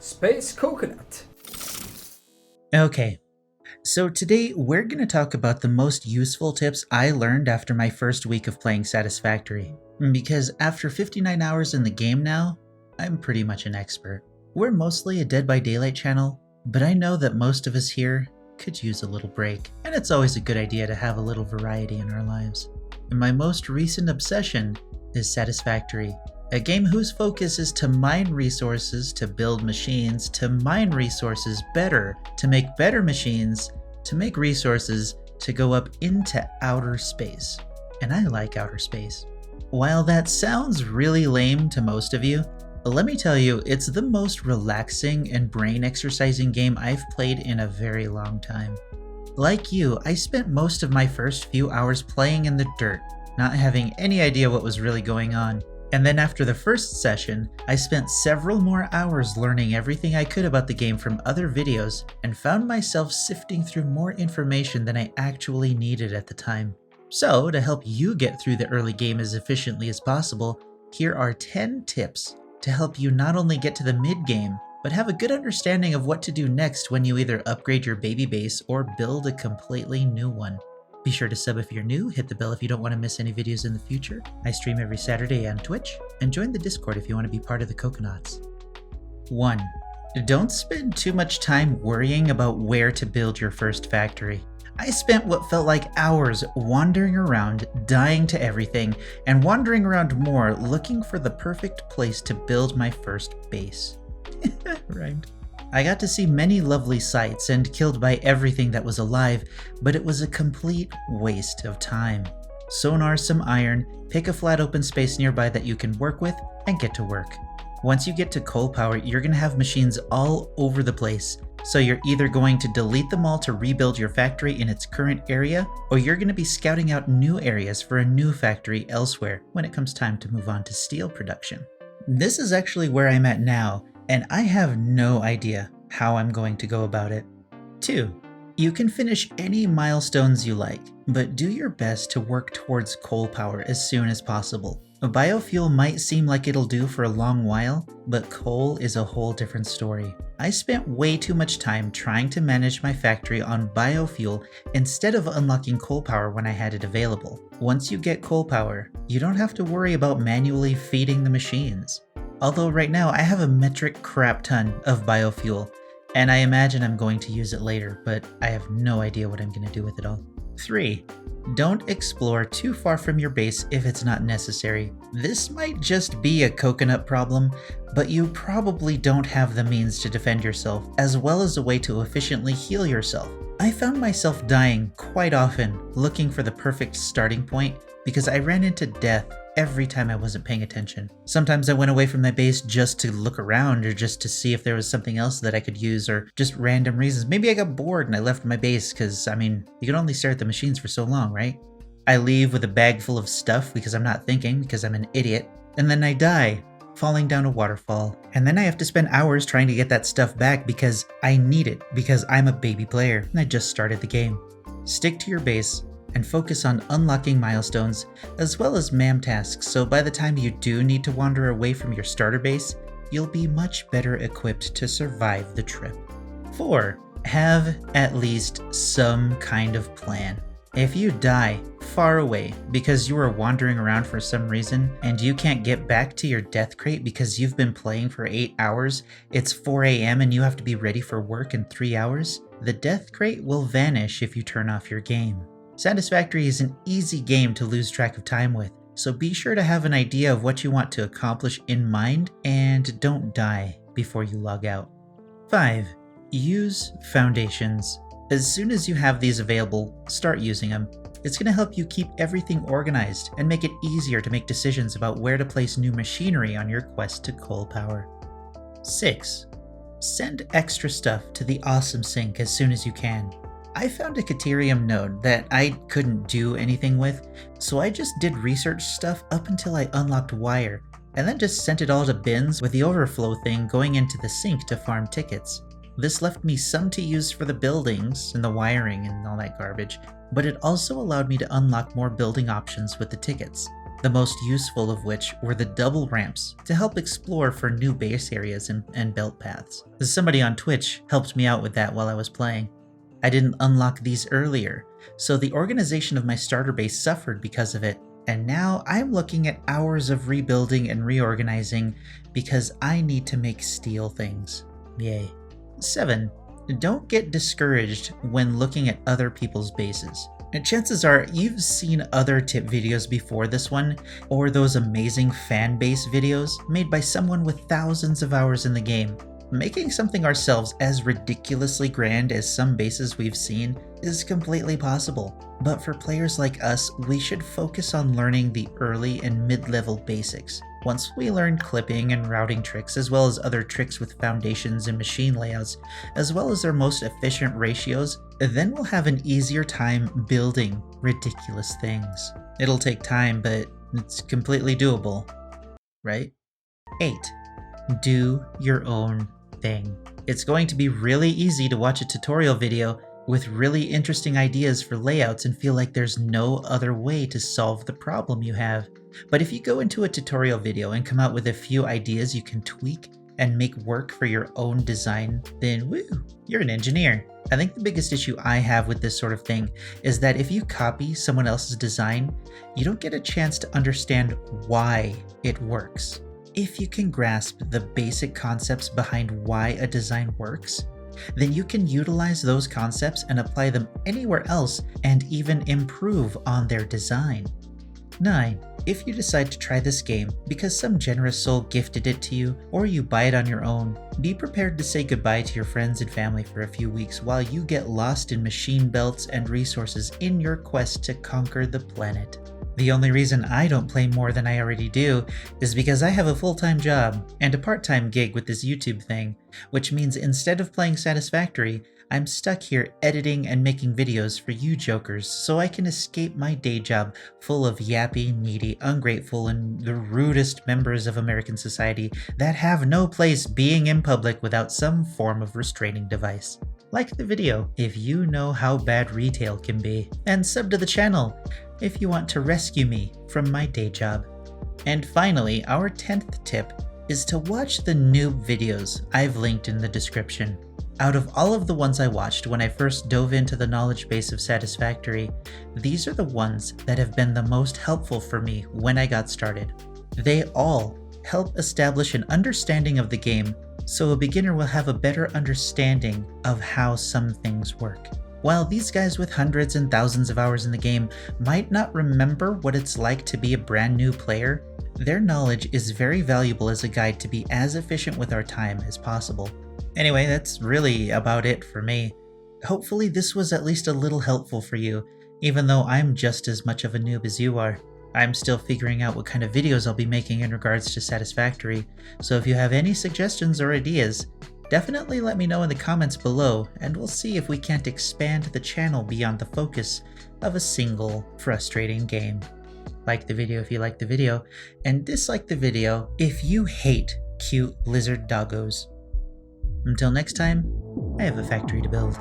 Space Coconut. Okay, so today we're going to talk about the most useful tips I learned after my first week of playing Satisfactory. Because after 59 hours in the game now, I'm pretty much an expert. We're mostly a Dead by Daylight channel, but I know that most of us here could use a little break, and it's always a good idea to have a little variety in our lives. And my most recent obsession is Satisfactory, a game whose focus is to mine resources to build machines, to mine resources better, to make better machines, to make resources to go up into outer space. And I like outer space. While that sounds really lame to most of you, let me tell you, it's the most relaxing and brain exercising game I've played in a very long time. Like you, I spent most of my first few hours playing in the dirt, not having any idea what was really going on. And then after the first session, I spent several more hours learning everything I could about the game from other videos and found myself sifting through more information than I actually needed at the time. So, to help you get through the early game as efficiently as possible, here are 10 tips to help you not only get to the mid-game, but have a good understanding of what to do next when you either upgrade your baby base or build a completely new one. Be sure to sub if you're new, hit the bell if you don't want to miss any videos in the future. I stream every Saturday on Twitch, and join the Discord if you want to be part of the Coconuts. 1. Don't spend too much time worrying about where to build your first factory. I spent what felt like hours wandering around, dying to everything, and wandering around more looking for the perfect place to build my first base. Rhymed. I got to see many lovely sights and killed by everything that was alive, but it was a complete waste of time. Sonar some iron, pick a flat open space nearby that you can work with, and get to work. Once you get to coal power, you're going to have machines all over the place, so you're either going to delete them all to rebuild your factory in its current area, or you're going to be scouting out new areas for a new factory elsewhere when it comes time to move on to steel production. This is actually where I'm at now, and I have no idea how I'm going to go about it. 2. You can finish any milestones you like, but do your best to work towards coal power as soon as possible. Biofuel might seem like it'll do for a long while, but coal is a whole different story. I spent way too much time trying to manage my factory on biofuel instead of unlocking coal power when I had it available. Once you get coal power, you don't have to worry about manually feeding the machines. Although right now I have a metric crap ton of biofuel, and I imagine I'm going to use it later, but I have no idea what I'm going to do with it all. 3. Don't explore too far from your base if it's not necessary. This might just be a coconut problem, but you probably don't have the means to defend yourself, as well as a way to efficiently heal yourself. I found myself dying quite often looking for the perfect starting point because I ran into death every time I wasn't paying attention. Sometimes I went away from my base just to look around or just to see if there was something else that I could use or just random reasons. Maybe I got bored and I left my base because, you can only stare at the machines for so long, right? I leave with a bag full of stuff because I'm not thinking, because I'm an idiot, and then I die, falling down a waterfall. And then I have to spend hours trying to get that stuff back because I need it, because I'm a baby player and I just started the game. Stick to your base and focus on unlocking milestones as well as MAM tasks, so by the time you do need to wander away from your starter base, you'll be much better equipped to survive the trip. 4. Have at least some kind of plan. If you die far away because you are wandering around for some reason and you can't get back to your death crate because you've been playing for 8 hours, it's 4 a.m. and you have to be ready for work in 3 hours, the death crate will vanish if you turn off your game. Satisfactory is an easy game to lose track of time with, so be sure to have an idea of what you want to accomplish in mind and don't die before you log out. 5. Use foundations. As soon as you have these available, start using them. It's going to help you keep everything organized and make it easier to make decisions about where to place new machinery on your quest to coal power. 6. Send extra stuff to the awesome sink as soon as you can. I found a Caterium node that I couldn't do anything with, so I just did research stuff up until I unlocked wire, and then just sent it all to bins with the overflow thing going into the sink to farm tickets. This left me some to use for the buildings and the wiring and all that garbage, but it also allowed me to unlock more building options with the tickets. the most useful of which were the double ramps to help explore for new base areas and belt paths. Somebody on Twitch helped me out with that while I was playing. I didn't unlock these earlier, so the organization of my starter base suffered because of it, and now I'm looking at hours of rebuilding and reorganizing because I need to make steel things. Yay. 7. Don't get discouraged when looking at other people's bases. And chances are you've seen other tip videos before this one, or those amazing fan base videos made by someone with thousands of hours in the game. Making something ourselves as ridiculously grand as some bases we've seen is completely possible, but for players like us, we should focus on learning the early and mid-level basics. Once we learn clipping and routing tricks, as well as other tricks with foundations and machine layouts, as well as their most efficient ratios, then we'll have an easier time building ridiculous things. It'll take time, but it's completely doable, right? 8. Do your own thing. It's going to be really easy to watch a tutorial video with really interesting ideas for layouts and feel like there's no other way to solve the problem you have. But if you go into a tutorial video and come out with a few ideas you can tweak and make work for your own design, then woo, you're an engineer. I think the biggest issue I have with this sort of thing is that if you copy someone else's design, you don't get a chance to understand why it works. If you can grasp the basic concepts behind why a design works, then you can utilize those concepts and apply them anywhere else and even improve on their design. 9. If you decide to try this game because some generous soul gifted it to you, or you buy it on your own, be prepared to say goodbye to your friends and family for a few weeks while you get lost in machine belts and resources in your quest to conquer the planet. The only reason I don't play more than I already do is because I have a full-time job and a part-time gig with this YouTube thing, which means instead of playing Satisfactory, I'm stuck here editing and making videos for you jokers so I can escape my day job full of yappy, needy, ungrateful, and the rudest members of American society that have no place being in public without some form of restraining device. Like the video if you know how bad retail can be, and sub to the channel if you want to rescue me from my day job. And finally, our 10th tip is to watch the noob videos I've linked in the description. Out of all of the ones I watched when I first dove into the knowledge base of Satisfactory, these are the ones that have been the most helpful for me when I got started. They all help establish an understanding of the game, so a beginner will have a better understanding of how some things work. While these guys with hundreds and thousands of hours in the game might not remember what it's like to be a brand new player, their knowledge is very valuable as a guide to be as efficient with our time as possible. Anyway, that's really about it for me. Hopefully this was at least a little helpful for you, even though I'm just as much of a noob as you are. I'm still figuring out what kind of videos I'll be making in regards to Satisfactory, so if you have any suggestions or ideas, definitely let me know in the comments below, and we'll see if we can't expand the channel beyond the focus of a single frustrating game. Like the video if you like the video, and dislike the video if you hate cute lizard doggos. Until next time, I have a factory to build.